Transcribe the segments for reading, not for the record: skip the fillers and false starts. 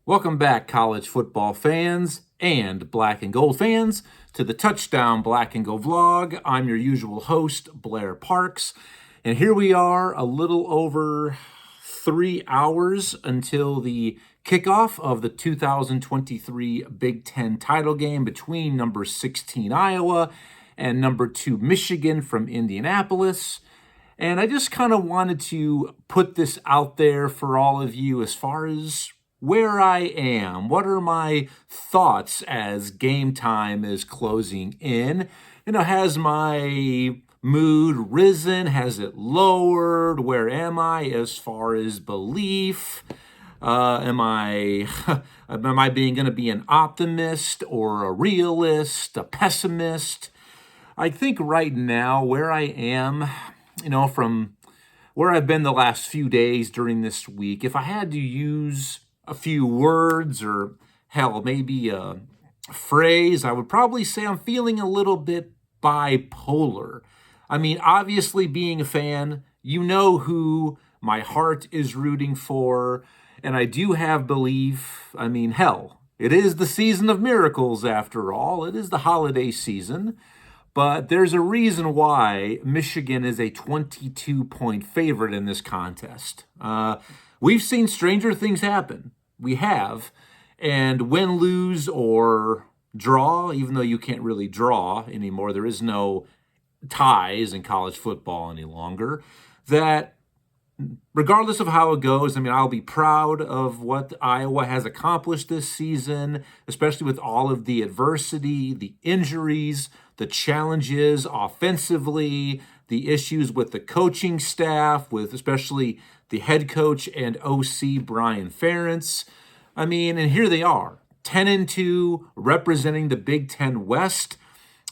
Welcome back, college football fans and black and gold fans, to the Touchdown Black and Gold vlog. I'm your usual host, Blair Parks, and here we are a little over 3 hours until the kickoff of the 2023 Big Ten title game between number 16 Iowa and number 2 Michigan from Indianapolis. And I just kind of wanted to put this out there for all of you as far as where I am. What are my thoughts as game time is closing in? Has my mood risen? Has it lowered? Where am I as far as belief? Am I going to be an optimist or a realist, a pessimist? I think right now where I am, from where I've been the last few days during this week, if I had to use a few words or hell, maybe a phrase, I would probably say I'm feeling a little bit bipolar. I mean, obviously being a fan, you know who my heart is rooting for, and I do have belief. I mean, hell, it is the season of miracles after all. It is the holiday season. But there's a reason why Michigan is a 22-point favorite in this contest. We've seen stranger things happen. We have. And win, lose, or draw, even though you can't really draw anymore, there is no ties in college football any longer, that regardless of how it goes, I'll be proud of what Iowa has accomplished this season, especially with all of the adversity, the injuries, the challenges offensively, the issues with the coaching staff, with especially the head coach and OC Brian Ferentz. And here they are, 10-2, representing the Big Ten West.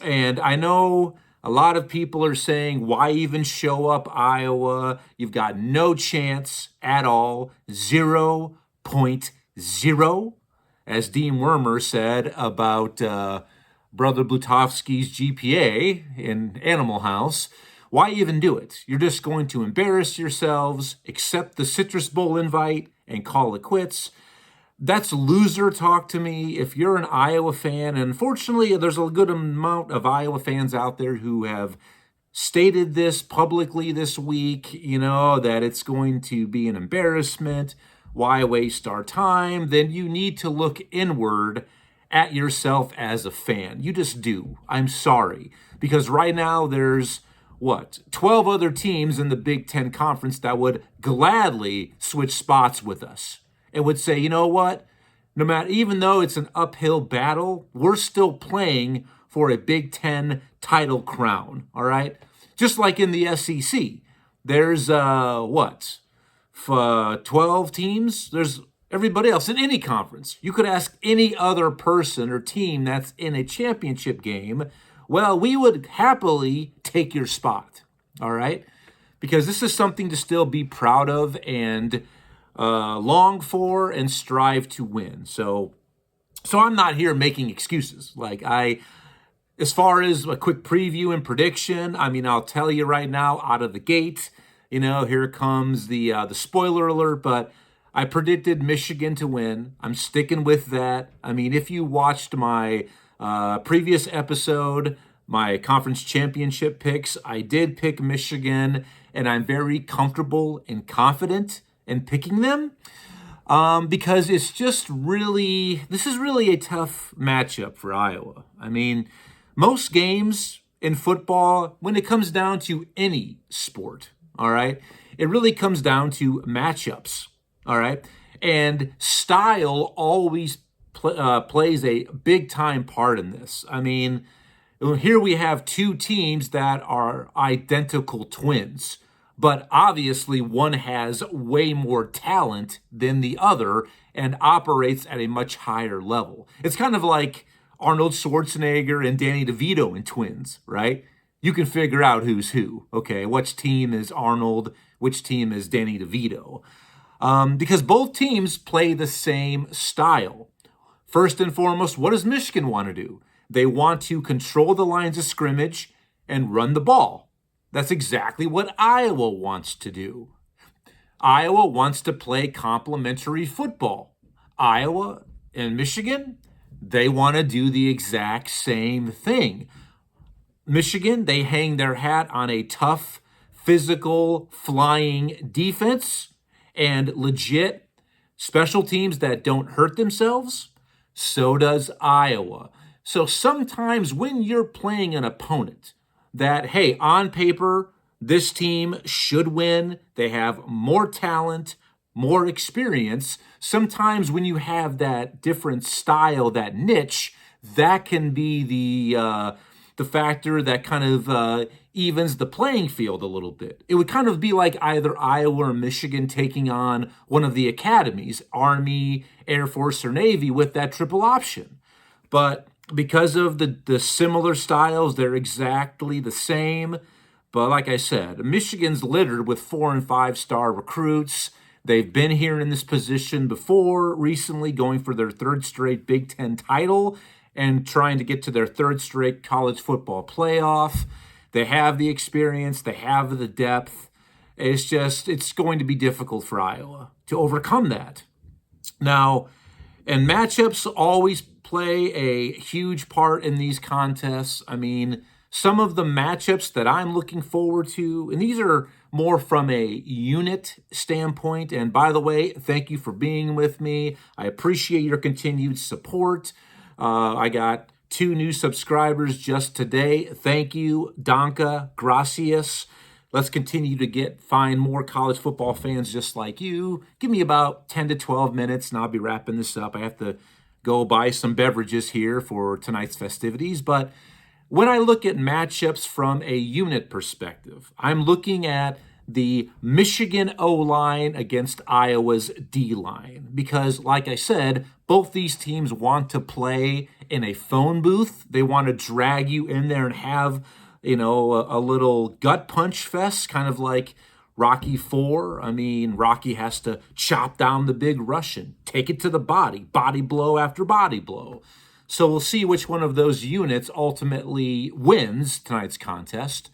And I know a lot of people are saying, why even show up, Iowa? You've got no chance at all, 0.0, as Dean Wormer said about Brother Blutovsky's GPA in Animal House. Why even do it? You're just going to embarrass yourselves, accept the Citrus Bowl invite, and call it quits. That's loser talk to me. If you're an Iowa fan, and unfortunately there's a good amount of Iowa fans out there who have stated this publicly this week, that it's going to be an embarrassment. Why waste our time? Then you need to look inward at yourself as a fan. You just do. I'm sorry. Because right now there's 12 other teams in the Big Ten Conference that would gladly switch spots with us and would say, you know what? No matter, even though it's an uphill battle, we're still playing for a Big Ten title crown, all right? Just like in the SEC, there's 12 teams? There's everybody else in any conference. You could ask any other person or team that's in a championship game. Well, we would happily take your spot, all right? Because this is something to still be proud of and long for and strive to win. So I'm not here making excuses. As far as a quick preview and prediction, I'll tell you right now, out of the gate, here comes the spoiler alert, but I predicted Michigan to win. I'm sticking with that. If you watched my previous episode, my conference championship picks, I did pick Michigan, and I'm very comfortable and confident in picking them because this is really a tough matchup for Iowa. Most games in football, when it comes down to any sport, all right, it really comes down to matchups. All right. And style always plays a big time part in this. Here we have two teams that are identical twins, but obviously one has way more talent than the other and operates at a much higher level. It's kind of like Arnold Schwarzenegger and Danny DeVito in Twins, right? You can figure out who's who. Okay, which team is Arnold, which team is Danny DeVito. Because both teams play the same style. First and foremost, what does Michigan want to do? They want to control the lines of scrimmage and run the ball. That's exactly what Iowa wants to do. Iowa wants to play complementary football. Iowa and Michigan, they want to do the exact same thing. Michigan, they hang their hat on a tough, physical, flying defense and legit special teams that don't hurt themselves. So does Iowa. So sometimes when you're playing an opponent that, hey, on paper, this team should win, they have more talent, more experience. Sometimes when you have that different style, that niche, that can be the factor that kind of evens the playing field a little bit. It would kind of be like either Iowa or Michigan taking on one of the academies, Army, Air Force, or Navy, with that triple option. But because of the similar styles, they're exactly the same. But like I said, Michigan's littered with 4- and 5-star recruits. They've been here in this position before, recently going for their third straight Big Ten title and trying to get to their third straight college football playoff. They have the experience. They have the depth. It's going to be difficult for Iowa to overcome that. Now, and matchups always play a huge part in these contests. I mean, some of the matchups that I'm looking forward to, and these are more from a unit standpoint. And by the way, thank you for being with me. I appreciate your continued support. I got 2 new subscribers just today. Thank you, Donka, gracias. Let's continue to find more college football fans just like you. Give me about 10 to 12 minutes and I'll be wrapping this up. I have to go buy some beverages here for tonight's festivities. But when I look at matchups from a unit perspective, I'm looking at the Michigan O-line against Iowa's D-line. Because, like I said, both these teams want to play in a phone booth. They want to drag you in there and have, a little gut punch fest, kind of like Rocky IV. I mean, Rocky has to chop down the big Russian, take it to the body blow after body blow. So we'll see which one of those units ultimately wins tonight's contest.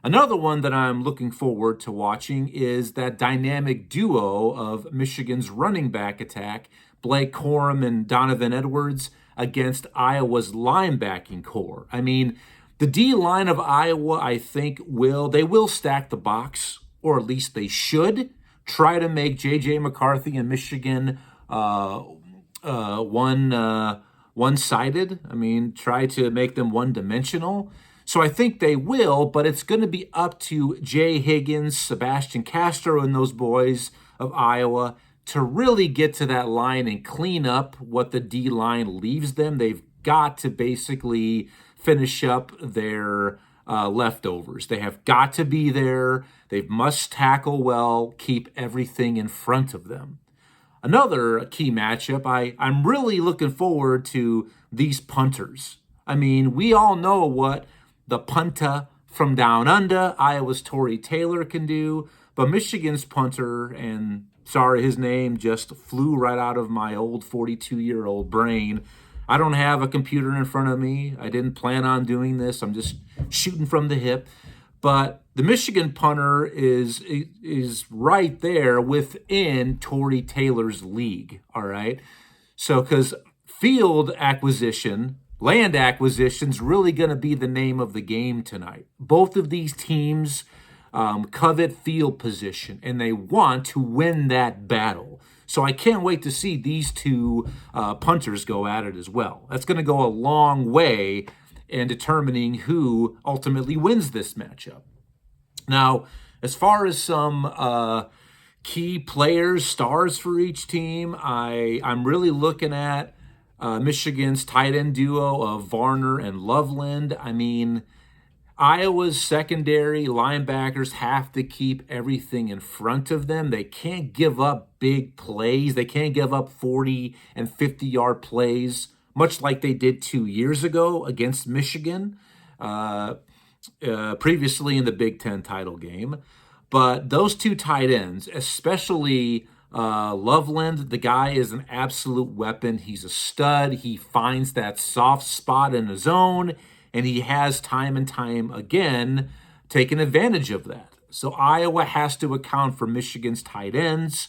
Another one that I'm looking forward to watching is that dynamic duo of Michigan's running back attack, Blake Corum and Donovan Edwards, against Iowa's linebacking core. I mean, the D-line of Iowa, I think, will stack the box, or at least they should try to make J.J. McCarthy and Michigan one-sided. I mean, try to make them one-dimensional. So I think they will, but it's going to be up to Jay Higgins, Sebastian Castro, and those boys of Iowa to really get to that line and clean up what the D-line leaves them. They've got to basically finish up their leftovers. They have got to be there. They must tackle well, keep everything in front of them. Another key matchup, I'm really looking forward to these punters. I mean, we all know what the punter from down under, Iowa's Tory Taylor, can do, but Michigan's punter, and sorry, his name just flew right out of my old 42-year-old brain. I don't have a computer in front of me. I didn't plan on doing this. I'm just shooting from the hip. But the Michigan punter is right there within Tory Taylor's league, all right? So because field acquisition, land acquisition's really going to be the name of the game tonight. Both of these teams covet field position, and they want to win that battle. So I can't wait to see these two punters go at it as well. That's going to go a long way in determining who ultimately wins this matchup. Now, as far as some key players, stars for each team, I'm really looking at Michigan's tight end duo of Varner and Loveland. I mean, Iowa's secondary linebackers have to keep everything in front of them. They can't give up big plays. They can't give up 40 and 50-yard plays, much like they did 2 years ago against Michigan, previously in the Big Ten title game. But those two tight ends, especially Loveland, the guy is an absolute weapon. He's a stud. He finds that soft spot in his zone, and he has time and time again taken advantage of that. So Iowa has to account for Michigan's tight ends.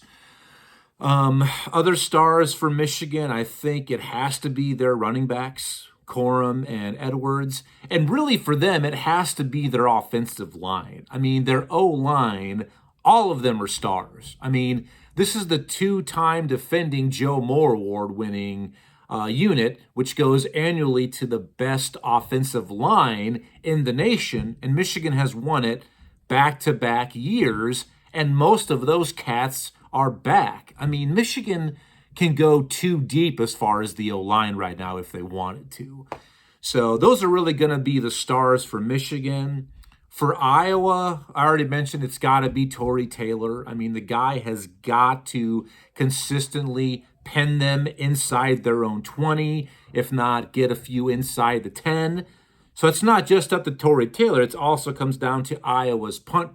Other stars for Michigan, I think it has to be their running backs, Corum and Edwards. And really for them, it has to be their offensive line. I mean, their O-line, all of them are stars. I mean, this is the two-time defending Joe Moore Award winning unit, which goes annually to the best offensive line in the nation. And Michigan has won it back-to-back years. And most of those cats are back. I mean, Michigan can go too deep as far as the O-line right now if they wanted to. So those are really going to be the stars for Michigan. For Iowa, I already mentioned it's got to be Torrey Taylor. I mean, the guy has got to consistently pen them inside their own 20, if not get a few inside the 10. So it's not just up to Torrey Taylor. It also comes down to Iowa's punt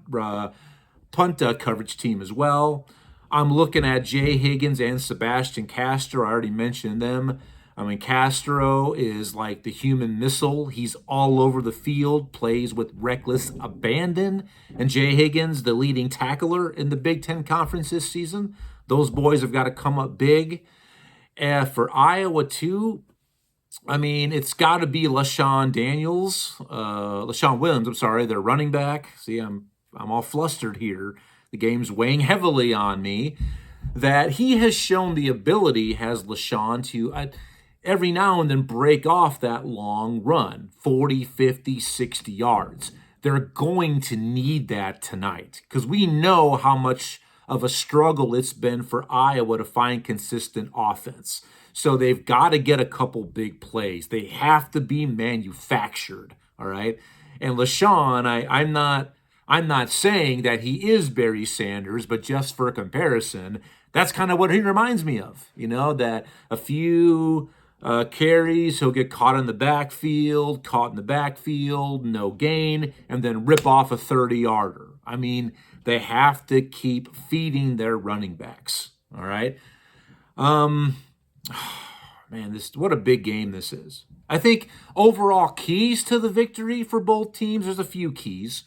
coverage team as well. I'm looking at Jay Higgins and Sebastian Castro. I already mentioned them. I mean, Castro is like the human missile. He's all over the field, plays with reckless abandon. And Jay Higgins, the leading tackler in the Big Ten Conference this season. Those boys have got to come up big. For Iowa, too, I mean, it's got to be LaShawn Williams, their running back. See, I'm all flustered here. The game's weighing heavily on me. That he has shown the ability, has LaShawn, to every now and then break off that long run, 40, 50, 60 yards. They're going to need that tonight because we know how much of a struggle it's been for Iowa to find consistent offense. So they've got to get a couple big plays. They have to be manufactured, all right? And LaShawn, I'm not saying that he is Barry Sanders, but just for comparison, that's kind of what he reminds me of. You know, that a few carries, he'll get caught in the backfield, no gain, and then rip off a 30-yarder. I mean, they have to keep feeding their running backs, all right? Man, what a big game this is. I think overall keys to the victory for both teams, there's a few keys.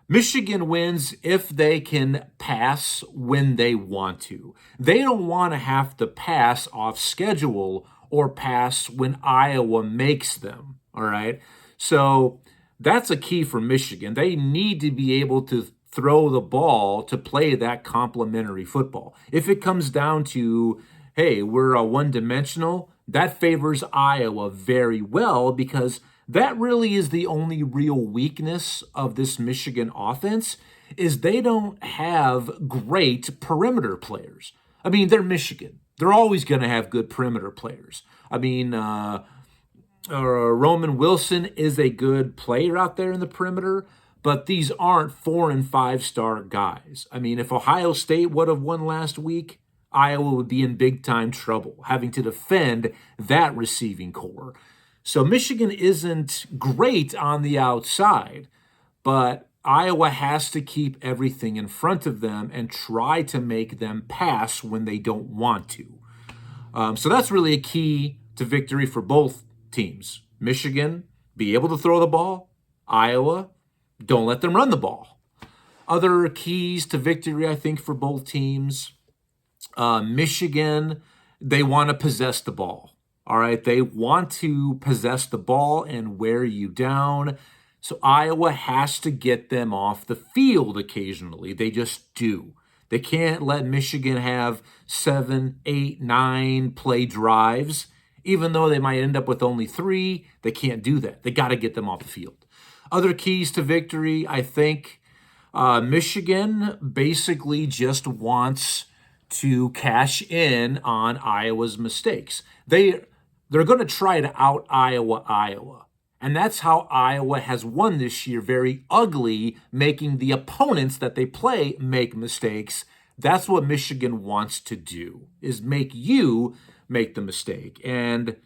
Michigan wins if they can pass when they want to. They don't want to have to pass off schedule or pass when Iowa makes them, all right? So that's a key for Michigan. They need to be able to throw the ball to play that complementary football. If it comes down to, hey, we're one-dimensional, that favors Iowa very well because that really is the only real weakness of this Michigan offense is they don't have great perimeter players. I mean, they're Michigan. They're always going to have good perimeter players. I mean, Roman Wilson is a good player out there in the perimeter, but these aren't 4- and 5-star guys. I mean, if Ohio State would have won last week, Iowa would be in big-time trouble, having to defend that receiving core. So Michigan isn't great on the outside, but Iowa has to keep everything in front of them and try to make them pass when they don't want to. So that's really a key to victory for both teams. Michigan, be able to throw the ball. Iowa, don't let them run the ball. Other keys to victory, I think, for both teams. Michigan, they want to possess the ball. All right, they want to possess the ball and wear you down. So Iowa has to get them off the field occasionally. They just do. They can't let Michigan have 7, 8, 9 play drives. Even though they might end up with only 3, they can't do that. They got to get them off the field. Other keys to victory, I think Michigan basically just wants to cash in on Iowa's mistakes. They're going to try to out Iowa. And that's how Iowa has won this year, very ugly, making the opponents that they play make mistakes. That's what Michigan wants to do, is make you make the mistake. And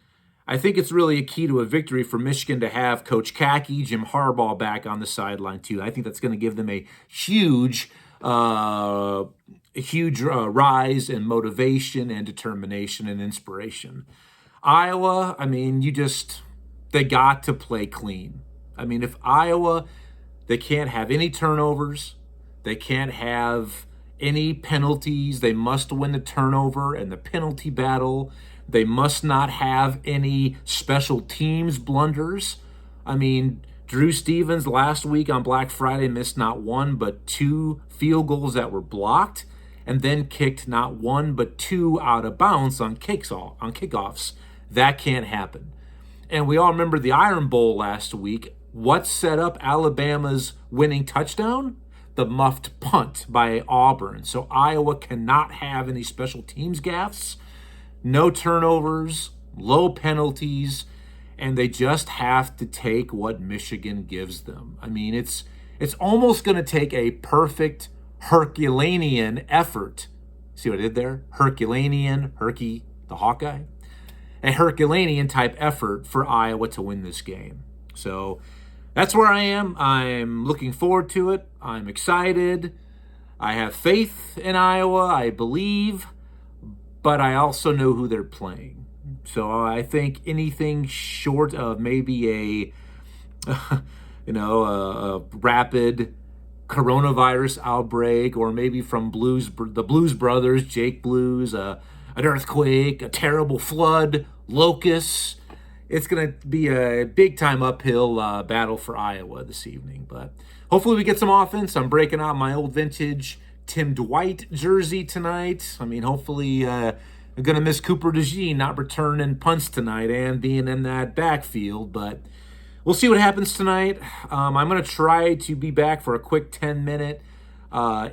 I think it's really a key to a victory for Michigan to have Coach Kaki, Jim Harbaugh back on the sideline too. I think that's going to give them a huge rise in motivation and determination and inspiration. Iowa, I mean, they got to play clean. I mean, if Iowa, they can't have any turnovers, they can't have any penalties. They must win the turnover and the penalty battle. They must not have any special teams blunders. I mean, Drew Stevens last week on Black Friday missed not one but two field goals that were blocked, and then kicked not one but two out of bounds on kickoffs. That can't happen. And we all remember the Iron Bowl last week. What set up Alabama's winning touchdown? The muffed punt by Auburn. So Iowa cannot have any special teams gaffes, no turnovers, low penalties, and they just have to take what Michigan gives them. I mean, it's almost going to take a perfect Herculean effort. See what I did there? Herculean, Herky, the Hawkeye. A Herculean type effort for Iowa to win this game. So that's where I am. I'm looking forward to it. I'm excited. I have faith in Iowa. I believe. But I also know who they're playing. So I think anything short of maybe a rapid coronavirus outbreak, or maybe from the Blues Brothers, Jake Blues, an earthquake, a terrible flood, locusts. It's going to be a big-time uphill battle for Iowa this evening. But hopefully we get some offense. I'm breaking out my old vintage Tim Dwight jersey tonight. I mean, hopefully I'm going to miss Cooper DeJean not returning punts tonight and being in that backfield. But we'll see what happens tonight. I'm going to try to be back for a quick 10-minute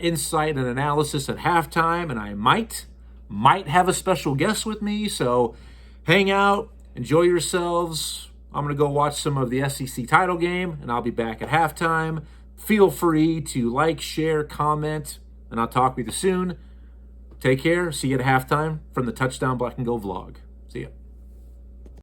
insight and analysis at halftime, and I might have a special guest with me. So hang out, enjoy yourselves. I'm going to go watch some of the SEC title game, and I'll be back at halftime. Feel free to like, share, comment, and I'll talk with you soon. Take care. See you at halftime from the Touchdown Black and Gold vlog. See ya.